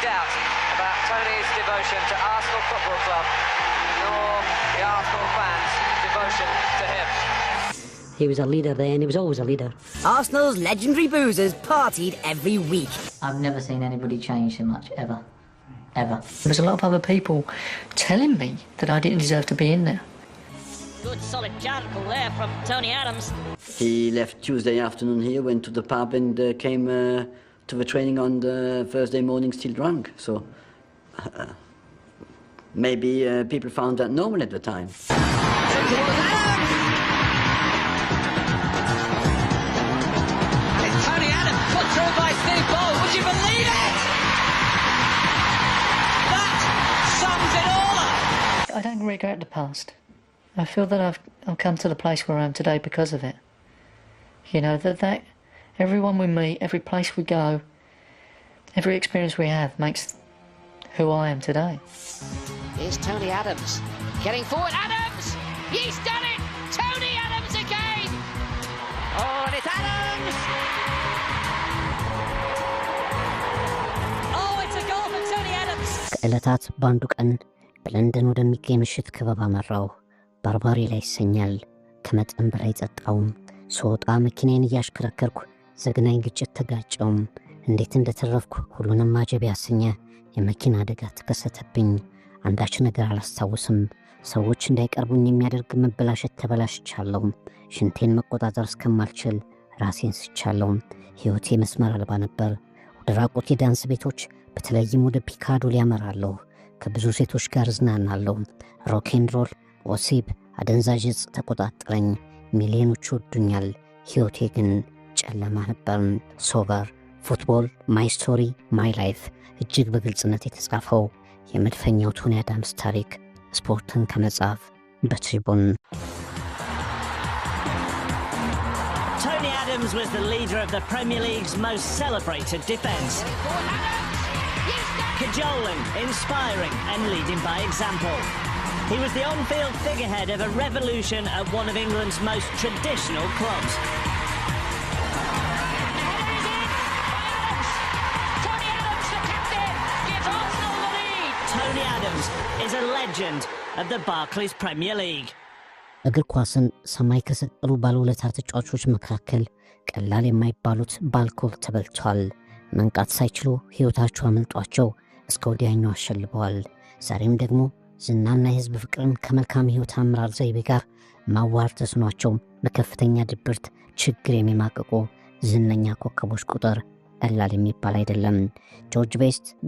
doubt about Tony's devotion to Arsenal Football Club, nor the Arsenal fans' devotion to him. He was a leader then, he was always a leader. Arsenal's legendary boozers partied every week. I've never seen anybody change so much, ever. Ever. There's a lot of other people telling me that I didn't deserve to be in there. Good solid article there from Tony Adams. He left Tuesday afternoon here, went to the pub and came to the training on the Thursday morning still drunk. So maybe people found that normal at the time. Would you believe it? That sums it all up. I don't regret the past. I feel that I've come to the place where I am today because of it. You know, that everyone we meet, every place we go, every experience we have makes who I am today. Here's Tony Adams getting forward. Adams! He's done it! Tony Adams again! Oh, and it's Adams! ከዕለታት በአንዱ ቀን በለንደን ወደሚገኝ ምሽት ክበብ አመራው። ባርባሪ ላይ ይሰኛል። ከመጠን በላይ ጠጣውም። ስወጣ መኪናዬን እያሽከረከርኩ ዘግናኝ ግጭት ተጋጨውም። እንዴት እንደተረፍኩ ሁሉንም ማጀብ ያሰኘ የመኪና አደጋ ተከሰተብኝ። አንዳች ነገር አላስታውስም። ሰዎች እንዳይቀርቡኝ የሚያደርግ መበላሸት ተበላሽቻለሁ። ሽንቴን መቆጣጠር እስከማልችል ራሴን ስቻለሁ። ሕይወቴ መስመር አልባ ነበር። ወደ ራቆት የዳንስ ቤቶች በተለይም ወደ ፒካዶ ሊያመራለሁ። ከብዙ ሴቶች ጋር ዝናናለሁ። ሮክ ኤንድ ሮል፣ ወሲብ፣ አደንዛዥ ዕፅ ተቆጣጠረኝ። ሚሊዮኖች ወዱኛል። ሕይወቴ ግን ጨለማ ነበር። ሶበር፣ ፉትቦል፣ ማይ ስቶሪ፣ ማይ ላይፍ እጅግ በግልጽነት የተጻፈው የመድፈኛው ቶኒ አዳምስ ታሪክ ስፖርትን ከመጻፍ በትሪቡን። Tony Adams was the leader of the Premier League's most celebrated defence. Cajoling, inspiring and leading by example. He was the on-field figurehead of a revolution at one of England's most traditional clubs. Tony Adams, the captain, gives Arsenal the lead. Tony Adams is a legend of the Barclays Premier League. እግር ኳስን ሰማይ ከሰጠሉ ባለውለታ ተጫዋቾች መካከል ቀላል የማይባሉት በአልኮል ተበልቷል። መንቃት ሳይችሉ ሕይወታቸው አመልጧቸው እስከ ወዲያኛው አሸልበዋል። ዛሬም ደግሞ ዝናና የሕዝብ ፍቅርን ከመልካም ሕይወት አመራር ዘይቤ ጋር ማዋር ተስኗቸው በከፍተኛ ድብርት ችግር የሚማቀቁ ዝነኛ ኮከቦች ቁጥር ቀላል የሚባል አይደለም። ጆርጅ ቤስት